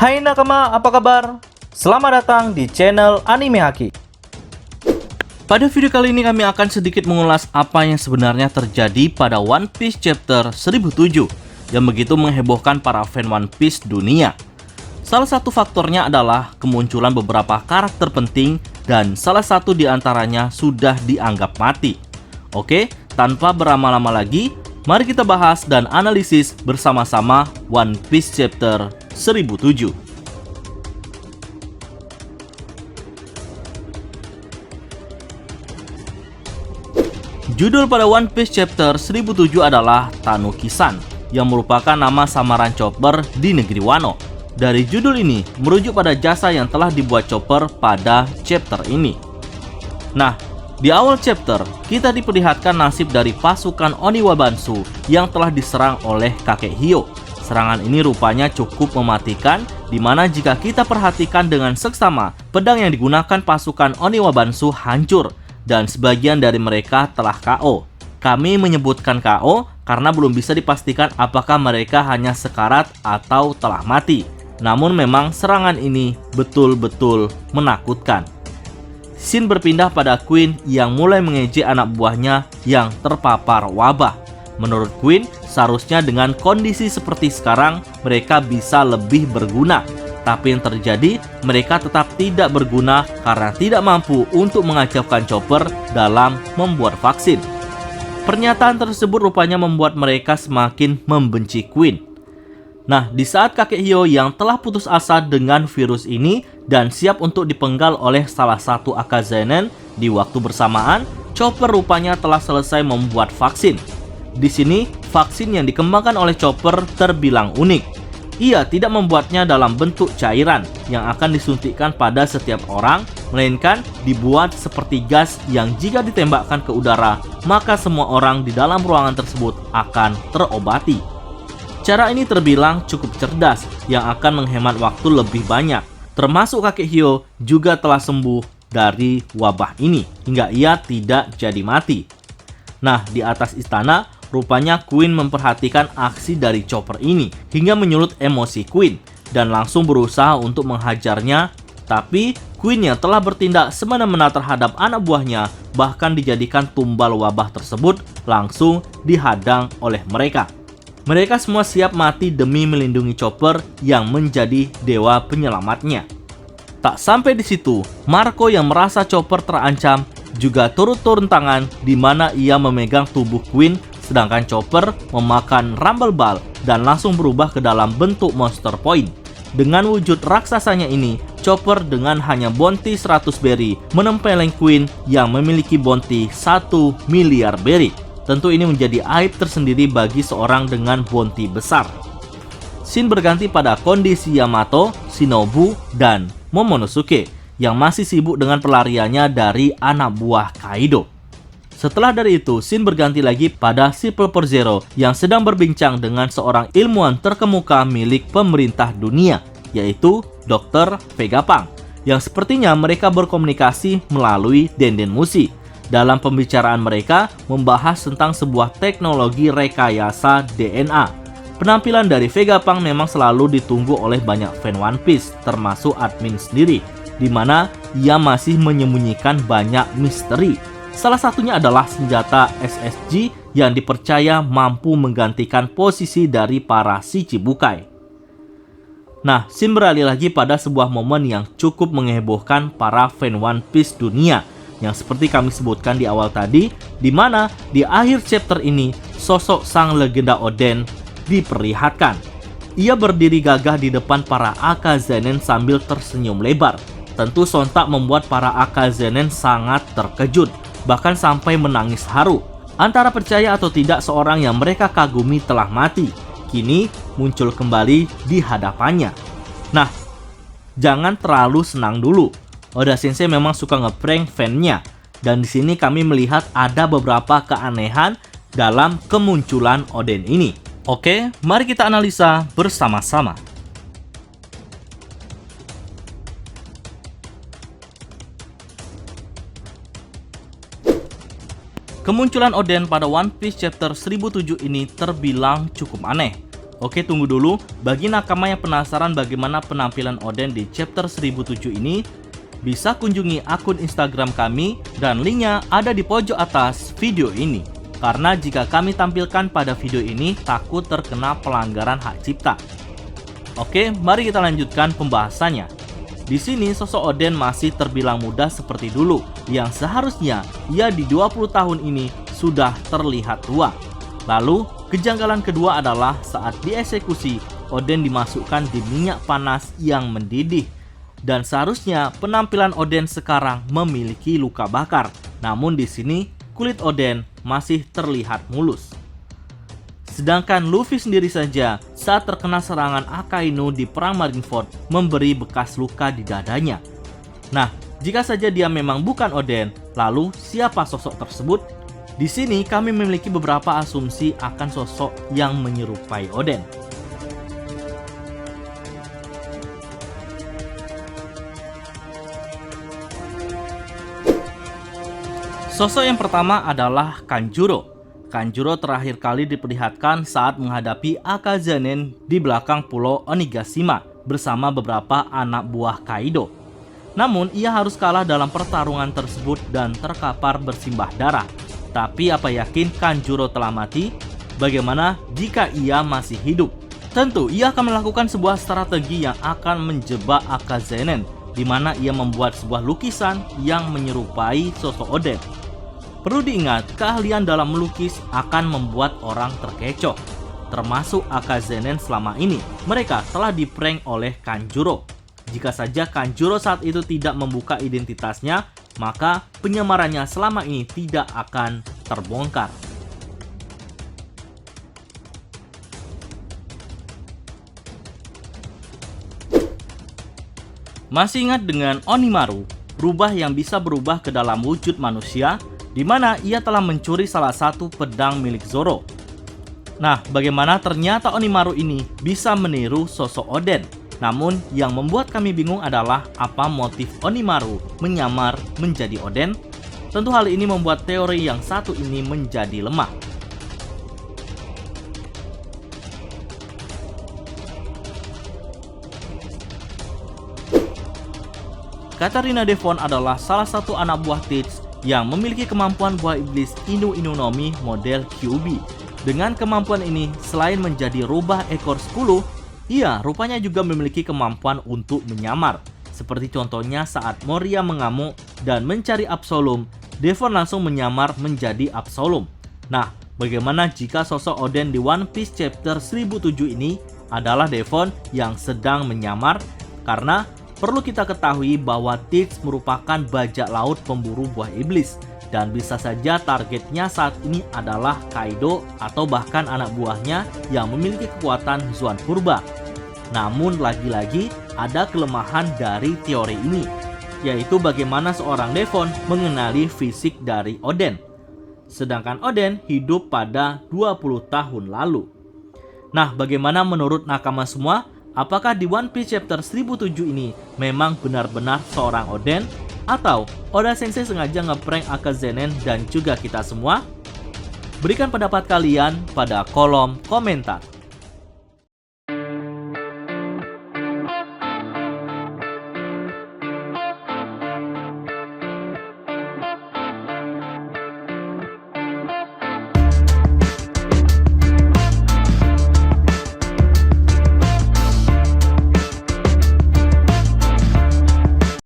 Hai nakama, apa kabar? Selamat datang di channel Anime Haki. Pada video kali ini kami akan sedikit mengulas apa yang sebenarnya terjadi pada One Piece chapter 1007 yang begitu menghebohkan para fan One Piece dunia. Salah satu faktornya adalah kemunculan beberapa karakter penting dan salah satu di antaranya sudah dianggap mati. Oke, tanpa berlama-lama lagi, mari kita bahas dan analisis bersama-sama One Piece chapter 1007. Judul pada One Piece chapter 1007 adalah Tanuki-san, yang merupakan nama samaran Chopper di negeri Wano. Dari judul ini merujuk pada jasa yang telah dibuat Chopper pada chapter ini. Nah, di awal chapter kita diperlihatkan nasib dari pasukan Oniwa Bansu yang telah diserang oleh kakek Hyo. Serangan ini rupanya cukup mematikan, di mana jika kita perhatikan dengan seksama, pedang yang digunakan pasukan Oniwa Bansu hancur dan sebagian dari mereka telah KO. Kami menyebutkan KO karena belum bisa dipastikan apakah mereka hanya sekarat atau telah mati. Namun memang serangan ini betul-betul menakutkan. Scene berpindah pada Queen yang mulai mengejek anak buahnya yang terpapar wabah. Menurut Queen, seharusnya dengan kondisi seperti sekarang mereka bisa lebih berguna. Tapi yang terjadi, mereka tetap tidak berguna karena tidak mampu untuk mengacaukan Chopper dalam membuat vaksin. Pernyataan tersebut rupanya membuat mereka semakin membenci Queen. Nah, di saat kakek Hyo yang telah putus asa dengan virus ini dan siap untuk dipenggal oleh salah satu Akazanen, di waktu bersamaan, Chopper rupanya telah selesai membuat vaksin. Di sini, vaksin yang dikembangkan oleh Chopper terbilang unik. Ia tidak membuatnya dalam bentuk cairan yang akan disuntikkan pada setiap orang, melainkan dibuat seperti gas yang jika ditembakkan ke udara, maka semua orang di dalam ruangan tersebut akan terobati. Cara ini terbilang cukup cerdas yang akan menghemat waktu lebih banyak. Termasuk kakek Hyo juga telah sembuh dari wabah ini hingga ia tidak jadi mati. Nah, di atas istana, rupanya Queen memperhatikan aksi dari Chopper ini hingga menyulut emosi Queen dan langsung berusaha untuk menghajarnya. Tapi Queen yang telah bertindak semena-mena terhadap anak buahnya bahkan dijadikan tumbal wabah tersebut langsung dihadang oleh mereka. Mereka semua siap mati demi melindungi Chopper yang menjadi dewa penyelamatnya. Tak sampai di situ, Marco yang merasa Chopper terancam juga turut turun tangan di mana ia memegang tubuh Queen, sedangkan Chopper memakan Rumble Ball dan langsung berubah ke dalam bentuk Monster Point. Dengan wujud raksasanya ini, Chopper dengan hanya bounty 100 berry menempeleng Queen yang memiliki bounty 1 miliar berry. Tentu ini menjadi aib tersendiri bagi seorang dengan bounty besar. Scene berganti pada kondisi Yamato, Shinobu, dan Momonosuke yang masih sibuk dengan pelariannya dari anak buah Kaido. Setelah dari itu, scene berganti lagi pada Pulper Zero yang sedang berbincang dengan seorang ilmuwan terkemuka milik pemerintah dunia, yaitu Dr. Vegapunk, yang sepertinya mereka berkomunikasi melalui Denden Mushi. Dalam pembicaraan mereka membahas tentang sebuah teknologi rekayasa DNA. Penampilan dari Vegapunk memang selalu ditunggu oleh banyak fan One Piece, termasuk admin sendiri, di mana ia masih menyembunyikan banyak misteri. Salah satunya adalah senjata SSG yang dipercaya mampu menggantikan posisi dari para Shichibukai. Nah, scene beralih lagi pada sebuah momen yang cukup menghebohkan para fan One Piece dunia, yang seperti kami sebutkan di awal tadi, di mana di akhir chapter ini sosok sang legenda Oden diperlihatkan. Ia berdiri gagah di depan para Akazanen sambil tersenyum lebar. Tentu sontak membuat para Akazanen sangat terkejut, bahkan sampai menangis haru. Antara percaya atau tidak seorang yang mereka kagumi telah mati, kini muncul kembali di hadapannya. Nah, jangan terlalu senang dulu. Oda Sensei memang suka ngeprank fan-nya, dan di sini kami melihat ada beberapa keanehan dalam kemunculan Oden ini. Oke, mari kita analisa bersama-sama. Kemunculan Oden pada One Piece chapter 1007 ini terbilang cukup aneh. Oke, tunggu dulu. Bagi nakama yang penasaran bagaimana penampilan Oden di chapter 1007 ini, bisa kunjungi akun Instagram kami dan linknya ada di pojok atas video ini. Karena jika kami tampilkan pada video ini takut terkena pelanggaran hak cipta. Oke, mari kita lanjutkan pembahasannya. Di sini sosok Oden masih terbilang muda seperti dulu, yang seharusnya ia di 20 tahun ini sudah terlihat tua. Lalu, kejanggalan kedua adalah saat dieksekusi, Oden dimasukkan di minyak panas yang mendidih. Dan seharusnya penampilan Oden sekarang memiliki luka bakar. Namun di sini kulit Oden masih terlihat mulus. Sedangkan Luffy sendiri saja saat terkena serangan Akainu di perang Marineford memberi bekas luka di dadanya. Nah, jika saja dia memang bukan Oden, lalu siapa sosok tersebut? Di sini kami memiliki beberapa asumsi akan sosok yang menyerupai Oden. Sosok yang pertama adalah Kanjuro. Kanjuro terakhir kali diperlihatkan saat menghadapi Akazanen di belakang pulau Onigashima bersama beberapa anak buah Kaido. Namun ia harus kalah dalam pertarungan tersebut dan terkapar bersimbah darah. Tapi apa yakin Kanjuro telah mati? Bagaimana jika ia masih hidup? Tentu ia akan melakukan sebuah strategi yang akan menjebak Akazanen, di mana ia membuat sebuah lukisan yang menyerupai sosok Oden. Perlu diingat, keahlian dalam melukis akan membuat orang terkecoh, termasuk Akazanen selama ini. Mereka telah diprank oleh Kanjuro. Jika saja Kanjuro saat itu tidak membuka identitasnya, maka penyamarannya selama ini tidak akan terbongkar. Masih ingat dengan Onimaru, rubah yang bisa berubah ke dalam wujud manusia, di mana ia telah mencuri salah satu pedang milik Zoro. Nah, bagaimana ternyata Onimaru ini bisa meniru sosok Oden? Namun, yang membuat kami bingung adalah apa motif Onimaru menyamar menjadi Oden? Tentu hal ini membuat teori yang satu ini menjadi lemah. Katarina Devon adalah salah satu anak buah Teach yang memiliki kemampuan buah iblis Inu Inu no Mi model Kyuubi. Dengan kemampuan ini, selain menjadi rubah ekor 10, ia rupanya juga memiliki kemampuan untuk menyamar. Seperti contohnya saat Moria mengamuk dan mencari Absolum, Devon langsung menyamar menjadi Absolum. Nah, bagaimana jika sosok Oden di One Piece chapter 1007 ini adalah Devon yang sedang menyamar? Karena perlu kita ketahui bahwa Teach merupakan bajak laut pemburu buah iblis, dan bisa saja targetnya saat ini adalah Kaido atau bahkan anak buahnya yang memiliki kekuatan Zoan Purba. Namun lagi-lagi ada kelemahan dari teori ini, yaitu bagaimana seorang Devon mengenali fisik dari Oden. Sedangkan Oden hidup pada 20 tahun lalu. Nah, bagaimana menurut nakama semua? Apakah di One Piece chapter 1007 ini memang benar-benar seorang Oden? Atau Oda Sensei sengaja ngeprank Akazanen dan juga kita semua? Berikan pendapat kalian pada kolom komentar.